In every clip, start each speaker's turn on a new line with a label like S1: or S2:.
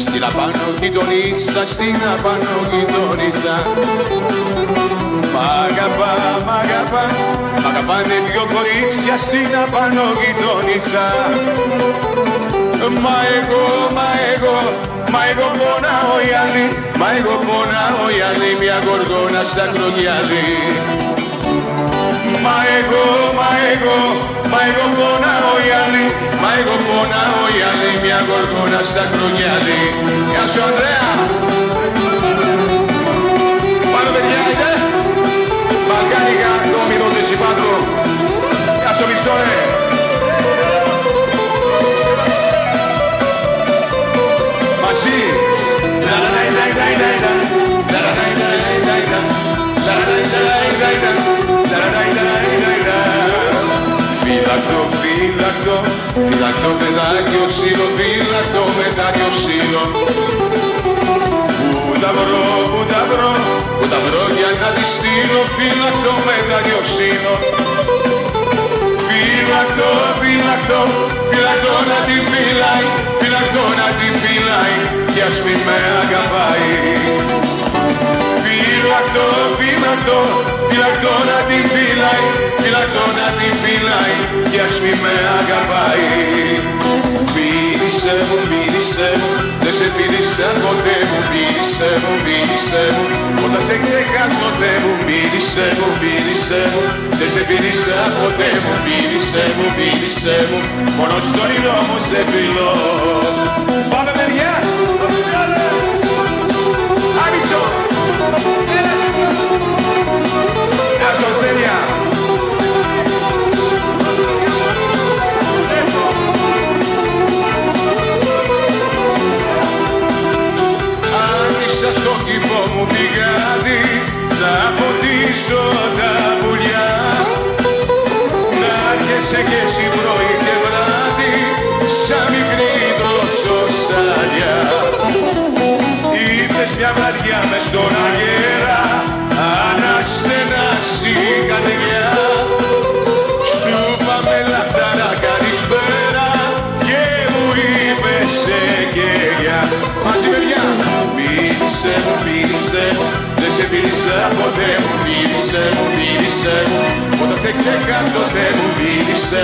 S1: Στην απάνω γειτονίτσα, στην απάνω γειτονίτσα. Μ' αγαπάνε δυο κορίτσια στην απάνω γειτονίτσα. Μα εγώ πονάω οι άλλοι, μα εγώ πονάω οι άλλοι, μια γοργόνα στα κρογιάλι. Μα εγώ πονάω οι άλλοι, μα εγώ πονάω οι άλλοι, μια γοργόνα στα κρογιάλι. Γεια σου Ανδρέα! Πάνω παιδιά είτε! Βαλκάνικα, ακόμη δώσε συμπάτρο. Γεια σου Μητσόρε! Μαζί! Φυλακτό παιδάκιο σύλλο, φυλακτό παιδάκιο σύλλο. Πού τα βρω για να τη στείλω, φυλακτό παιδάκιο σύλλο. Φυλακτό να την φυλάει, φυλακτό να την φυλάει κι ας μη με αγαπάει. Φυλακτό να την φυλάει, φυλακτό να την φυλάει κι ας μη με αγαπάει. Μίλησε μου, δεν σε φίλησα ποτέ μου, μίλησε μου, όταν σε ξεχάσω Θεέ μου, μίλησε μου, δεν σε φίλησα ποτέ μου, μίλησε μου, μόνο στο όνειρό μου σε φιλώ. Πάμε παιδιά! Άμιτσο! Γεια σου Στέλια! Άνοιξα στο κήπο μου πηγάδι, θα φωτίσω τα πουλιά. Να έρχεσαι κι εσύ πρωί και βράδυ, σαν μικρή δροσοστάλια. Ήρθες μια βραδιά μες στον αγέρα, αναστενάσει η καρδιά. Σου πάμε λαχταρά καλησπέρα και μου είπες σε κεριά. Μαζί παιδιά! Μίλησε μου, δεν σε φίλησα ποτέ μου, μίλησε μου, όταν σε ξεχάσω Θεέ μου, μίλησε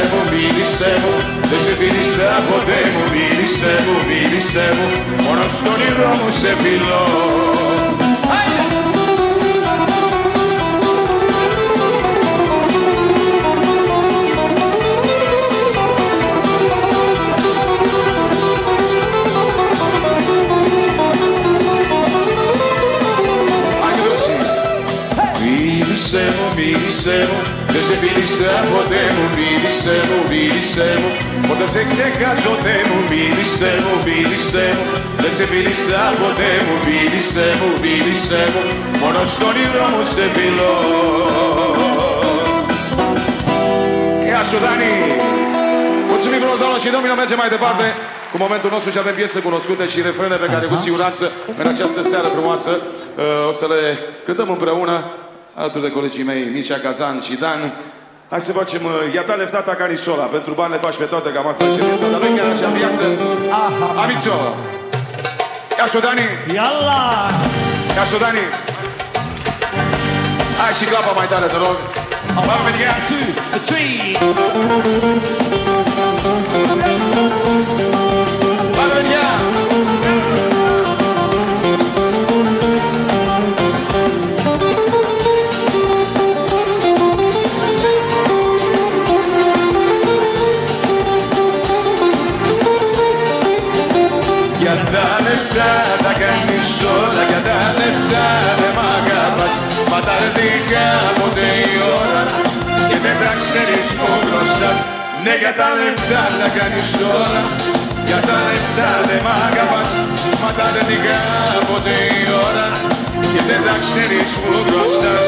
S1: μου, δεν σε φίλησα ποτέ μου, μίλησε μου, μόνο στο όνειρό μου σε φιλώ. Μίλησε μου, δεν σε φίλησα ποτέ μου, μίλησε μου, όταν σε ξεχάσω Θεέ μου, μίλησε μου, δεν σε φίλησα ποτέ μου, μίλησε μου, μόνο στο όνειρό μου σε φιλώ. Γεια σου Dani! Mulțumim frumos, doamnă și domnilor, mergem mai departe cu momentul nostru și avem piese cunoscute și refrene pe care cu siguranță în această seară frumoasă o să le cântăm împreună alături de colegii mei, Mircea Kazan și Dan. Hai să facem Ia ta leftata canisola. Pentru bani le faci pe toate, cam asta și viața. Dar nu-i chiar așa în viață. Amițo! Ia s-o, Dani!
S2: Ialla!
S1: Ia s-o, Dani! Hai și clapa mai tare, te rog. Πάμε, παιδιά! 2, 3! Πάμε, παιδιά! Για τα λεφτά τα κάνεις όλα, για τα λεφτά δεν μ' αγαπάς. Μα τα δικά ποτέ η ώρα και δεν τα ξέρεις που μπροστάς. Ναι, για τα λεφτά τα κάνεις όλα, για τα λεφτά δεν μ' αγαπάς. Μα τα δικά ποτέ η ώρα και δεν τα ξέρεις που μπροστάς.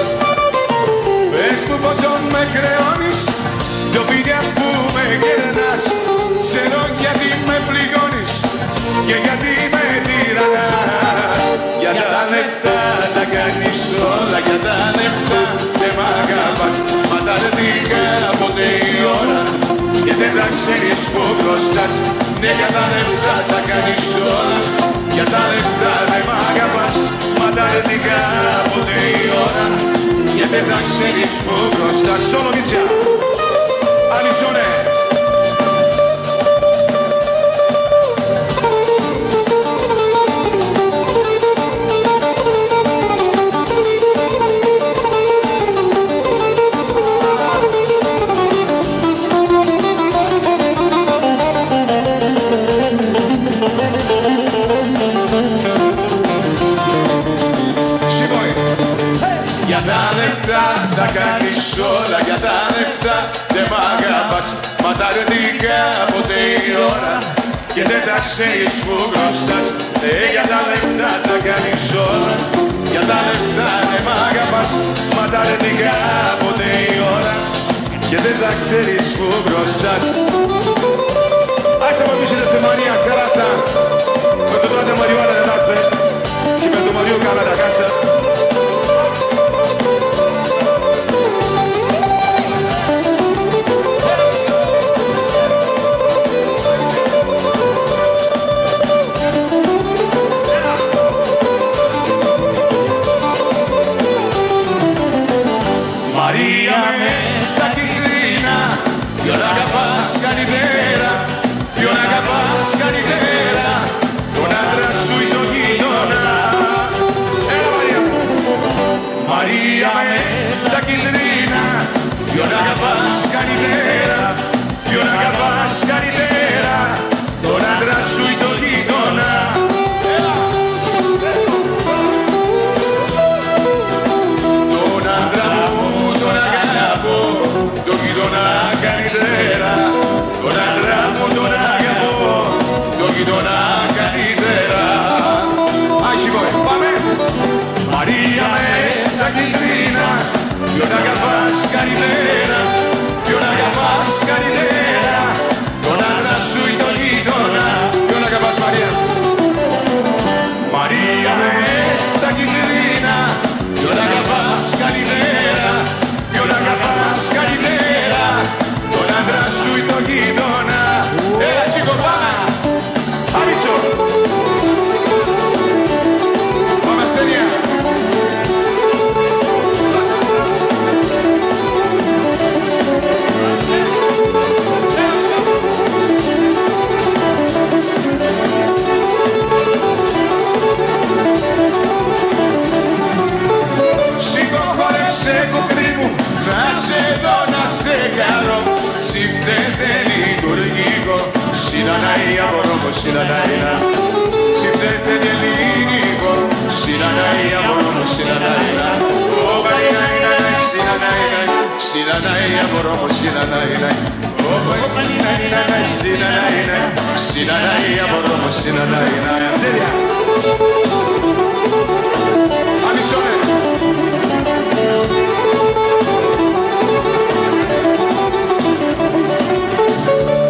S1: Πες μου πόσο με χρεώνεις, το πήρια που με γερνάς. Ξέρω γιατί με πληγώνεις και γιατί με τυραννάς. Για τα λεφτά τα κάνεις όλα, για τα λεφτά δεν ξέρεις που μπροστάς. Ναι, για τα λεφτά τα κάνεις όλα, για τα λεφτά δεν μ' αγαπάς. Μα τα αρνητικά ποτέ η ώρα, και δεν θα ξέρεις που μπροστάς. Σόλο Μίτσια, Αλισόνε. Για τα λεφτά τα κάνεις όλα, για τα λεφτά δεν μ' αγαπάς. Μα τα αρνητικά ποτέ η ώρα, και δεν τα ξέρεις που μπροστάς. Για τα λεφτά τα κάνεις όλα, για τα λεφτά δεν μ' αγαπάς. Μα τα αρνητικά ποτέ η ώρα, και δεν τα ξέρεις που μπροστάς. Άσε από πίσω στη Μαρία, σε ράστα. Με το τότε Μαριού αναδεδάστε, και με το Μαριού κάνα τα κάσα. Μαρία με τα κίτρινα, ποιον αγαπάς καλύτερα, ποιον αγαπάς καλύτερα, τον άντρα σου ή τον γείτονα. Έλα Μαρία μου. Μαρία με τα κίτρινα, ποιον αγαπάς καλύτερα, ποιον αγαπάς καλύτερα, τον άντρα σου ή τον γείτονα. Τον γείτονα καλύτερα, τον άντρα μου τον αγαπώ, τον γείτονα καλύτερα. Άχι voi, πάμε! Μαρία με τα κίτρινα, ποιον αγαπάς καλύτερα, ποιον αγαπάς καλύτερα, τον άντρα σου ή τον γείτονα. Ποιον αγαπάς Μαρία? Μαρία με τα κίτρινα, ποιον αγαπάς καλύτερα, ποιον αγαπάς καλύτερα, τον άντρα σου ή τον γείτονα. Έλα τσίκο πάμε, Άμιτσο. Πάμε ασθένεια. Σήκω χόρεψε κουκρί μου, να σε δω να σε χαρώ. Συμφτέτε λειτουργικό, συναναία μπορώ, συναναία. Συμφτέτε λειτουργικό, συναναία μπορώ, συναναία. Ω παρινάινα, συναναία, συναναία μπορώ, συναναία. Ω παρινάινα, συναναία, συναναία μπορώ, συναναία. Σέρια. Αμισόνε.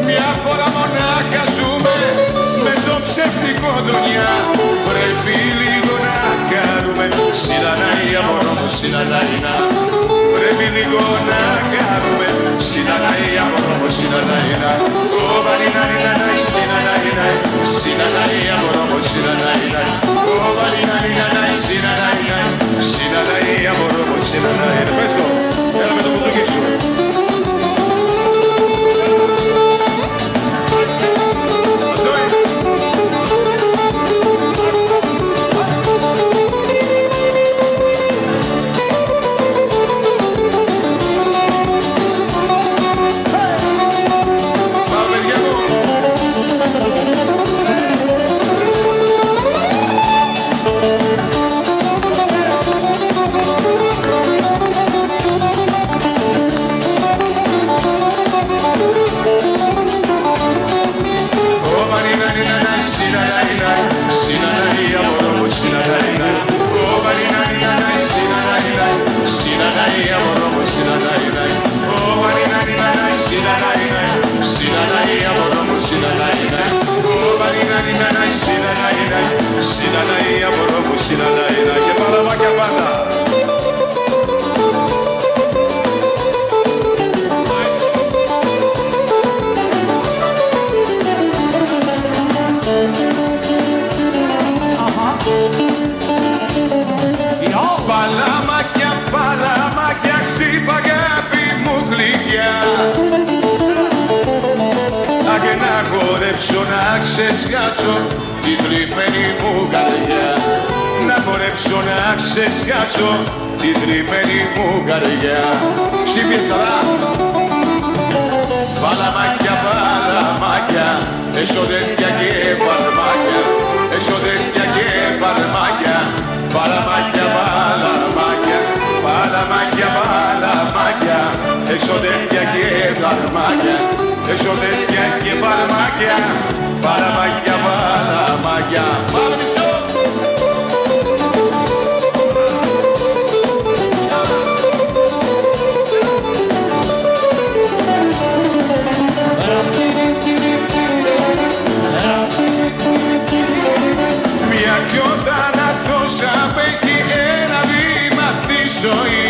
S1: Μια φορά μονάχα ζούμε μες στο ψεύτικο δουνιά. Πρέπει λίγο να κάνουμε συναναία μπορώ, συναναία. Πρέπει λίγο να κάνουμε συναναία μπορώ, συναναία. Ω παρινάινα, συναναία, συναναία μπορώ, συναναία. Ω παρινάινα, συναναία, συναναία μπορώ, συναναία. Πες το, έλα με το μπουζούκι σου. Και παλαβάκια πάντα. να ξεσχάσω την τριμμένη μου καρδιά. Να μπορέσω να ξεσχάσω την τριμμένη μου καρδιά. Ξύπνησα παλαμάκια, παλαμάκια, εσοδέντια και παλμάκια, εσοδέντια και παλμάκια, παλαμάκια, παλαμάκια, παλαμάκια, παλαμάκια, εσοδέντια και παλμάκια, εσοδέντια και παλμάκια, παλαμάκια, παλαμάκια. Πάμε μισό! Απέχει ένα βήμα τη ζωή.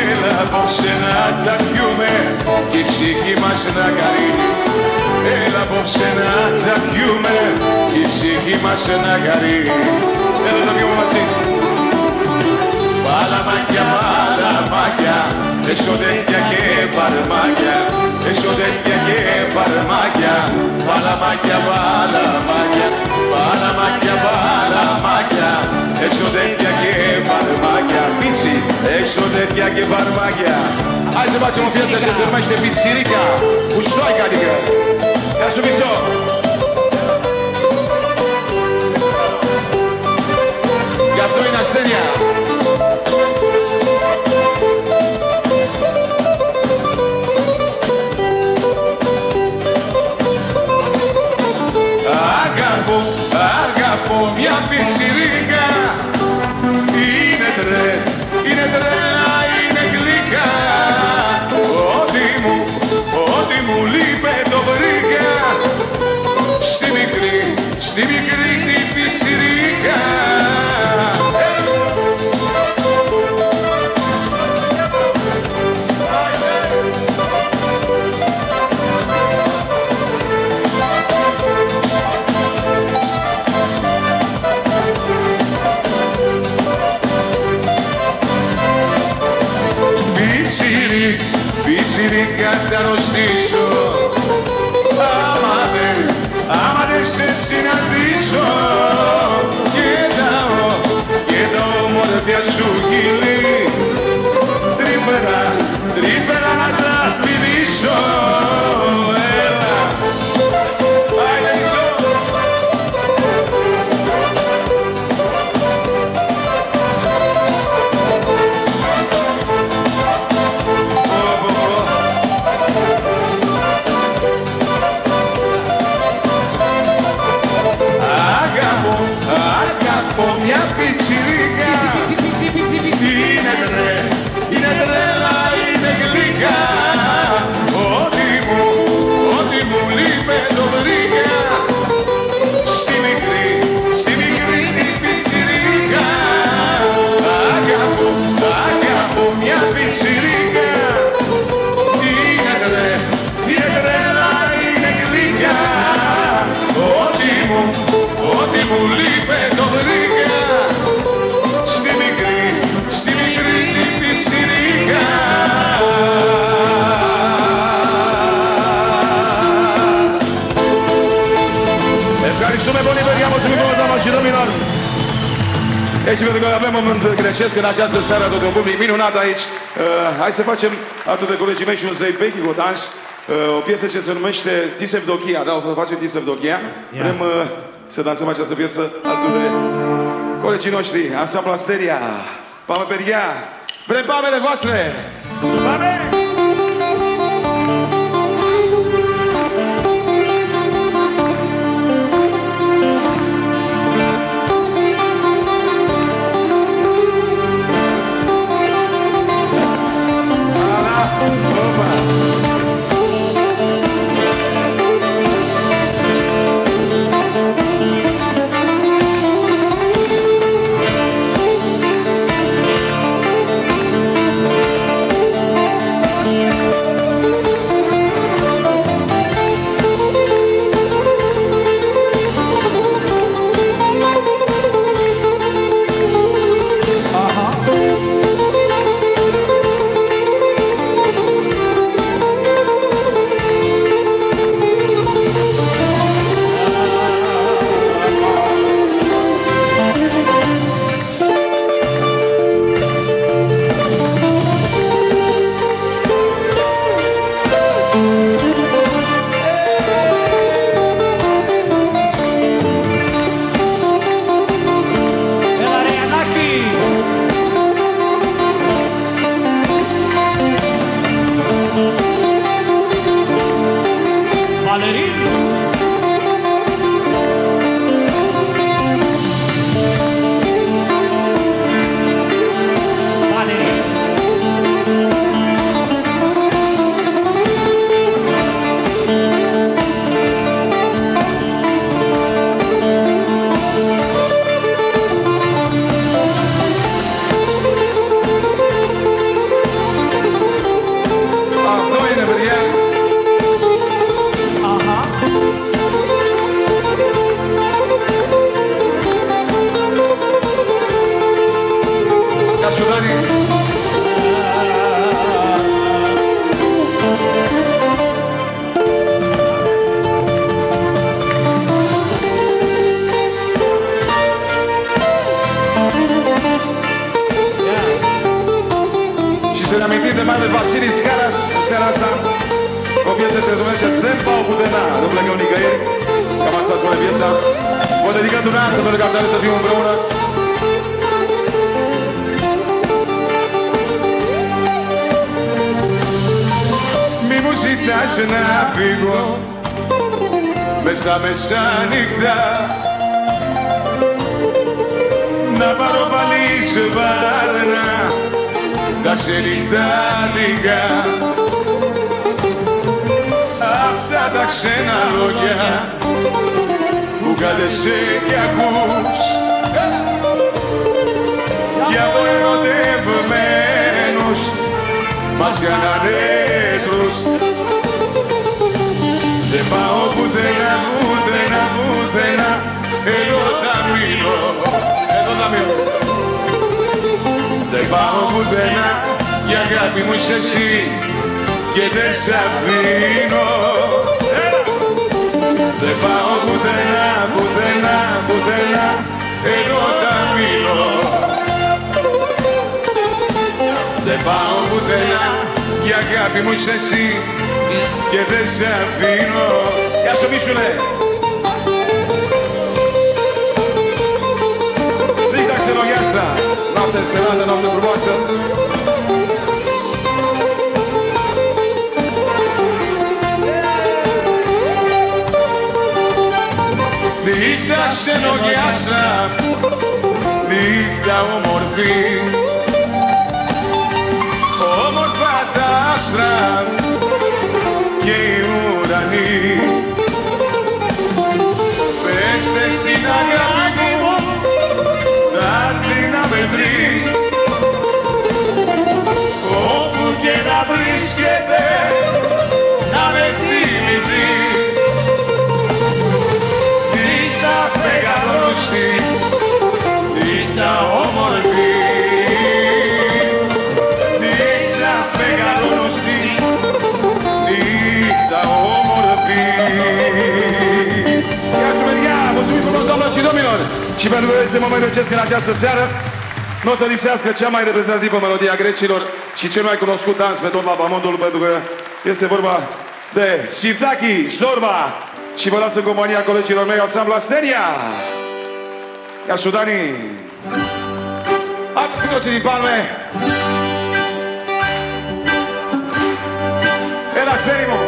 S1: Έλα απόψε να τα πιούμε και η ψυχή μας να χαρεί. Έλα απόψε να τα πιούμε και η ψυχή μας να χαρεί. Έλα τα πιούμε μαζί. Παλαμάκια, παλαμάκια, εσοδέντια και φαρμάκια, εσοδέντια και φαρμάκια, παλαμάκια, παλαμάκια, παλαμάκια, παλαμάκια, εξοδέντια και φαρμάκια. Πίτσι, εξοδέντια και φαρμάκια. Hai să facem o piesă ce se numește Pițirica cu ștoica, adică. Ia subiți-o! Γι' αυτό είναι ασθένεια. Αγαπώ μια πιτσιρίκα. Είναι τρέλα, είναι γλυκά. Ό,τι μου λείπε το βρήκα. Στη μικρή την πιτσιρίκα. Πιτσιρίκα θα αρρωστήσω. Άμα δεν σε συναντήσω. Και τα όμορφια σου χείλη τρύπερα να τα φιλήσω. Έλα, άιντε μισό. Αγαπώ μια πιτσιρίκα. Είναι τρέλα, είναι γλυκά. Ό,τι μου λείπε το βρήκα. Στη μικρή την πιτσιρίκα. Αγαπώ μια πιτσιρίκα. Είναι τρέλα, είναι γλυκά. Ό,τι μου λείπε το βρήκα. Στη μικρή την πιτσιρίκα. Ευχαριστούμε πολύ, παιδιά μου, την υπόλοιπα μας și domnilor. Deci, pentru că avem moment greșesc în această seară, tot un public minunat aici. Hai să facem atât de colegii mei și un zăipechi cu dans. O piesă ce se numește Tisevdochia, da, o să facem Tisevdochia. Vrem să dansăm această piesă alături de colegii noștri, Ansamblu Asteria, Pame Peria. Vrem pamele voastre! Pame! σου Δάνη. Și să ne amintim de Marele Vasilii Scaras în seara asta. O piesă se numește Tempa Putena. Nu plecăm nicăieri. Cam asta spune piesa. Vă dedicăm dumneavoastră pentru că ați ales să fim împreună. Μη μου ζητάς να φύγω μες στα μεσάνυχτα, να πάρω πάλι σβάρνα τα ξενυχτάτικα, αυτά τα ξένα λόγια που κάθεσαι κι ακούς κι από ερωτευμένους μας κάνανε έτρους. Δεν πάω πουθενά, πουθενά, πουθενά, εδώ θα μείνω, εδώ θα μείνω. Δεν πάω πουθενά, η αγάπη μου είσαι εσύ και δεν σ' αφήνω. Δεν πάω πουθενά, πουθενά, πουθενά, εδώ θα μείνω. Δεν πάω πουθενά, η αγάπη μου είσαι εσύ και δεν σε αφήνω. Γεια σου Μίσουλε! Νύχτα ξενογιάστα, ναύτε στενάτε, ναύτε προμάστα. Νύχτα ξενογιάστα, νύχτα όμορφη, όμορφα τα άστρα και οι ουρανοί. Πέστε στην αγάπη μου να έρθει να με βρει, όπου και να βρίσκεται να με θυμηθεί. Νύχτα μεγαλώστη, νύχτα όμορφη, νύχτα μεγαλώστη, νύχτα όμορφη. Γεια σου παιδιά, mulțumim frumos doamnelor și domnilor. Și pentru că este momentul acesta în această seară, nu o să lipsească cea mai reprezentativă melodie a grecilor și cel mai cunoscut dans pe tot Mapamondul, pentru că este vorba de Sirtaki Zorba. Și vă las în compania colegilor mei Ansamblu Asteria. Ia Sudani. Hai cu toții din palme. El Asterimo.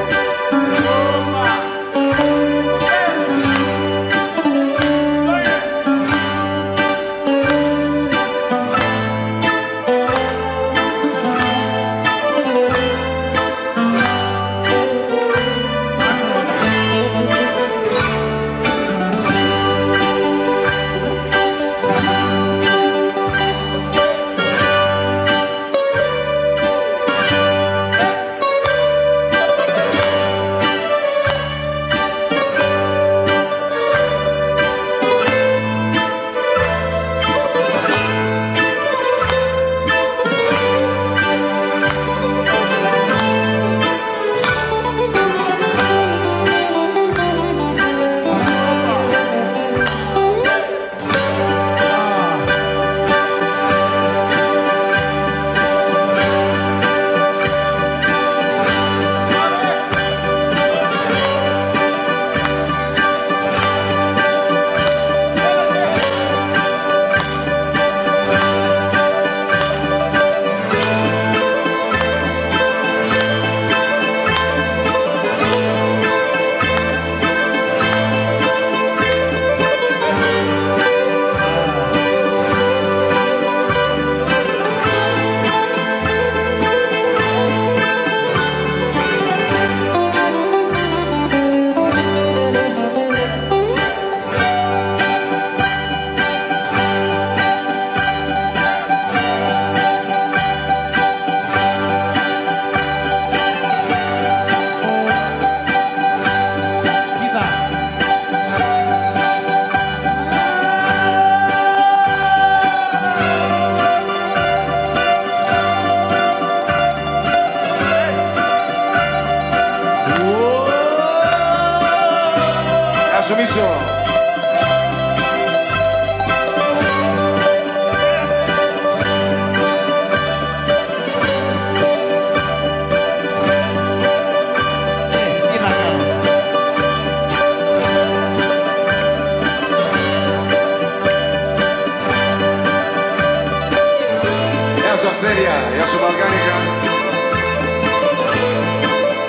S1: σου αστέρια, γεια σου Βαλκάνικα.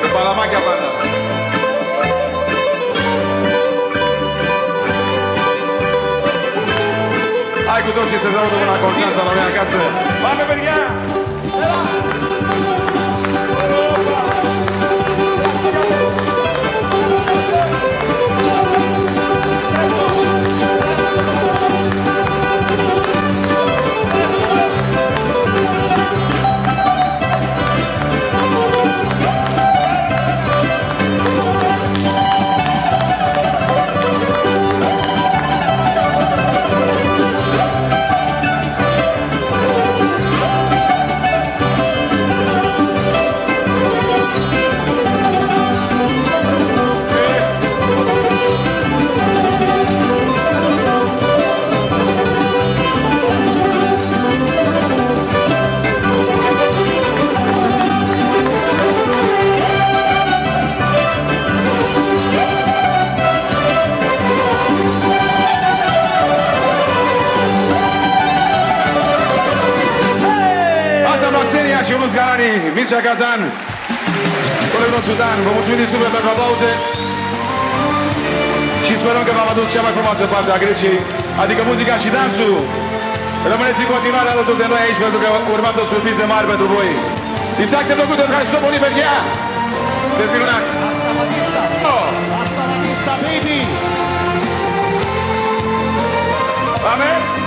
S1: Και παλαμάκια πάντα. Hai cu toții să zaudă până la Constanța, la mea acasă. Πάμε, παιδιά! Și Ionuț Galani, Mircea Kazan, colegul nostru Dan, vă mulțumim din suflet pentru aplauze și sperăm că v-am adus cea mai frumoasă parte a Greciei, adică muzica și dansul. Rămâneți în continuare alături de noi aici pentru că urmează o surpriză mare pentru voi. Distracție plăcută, dragi, stop, Oliver, Ghea! Sunteți minunat!
S2: Asta la vista! Asta la vista, baby!
S1: Amen!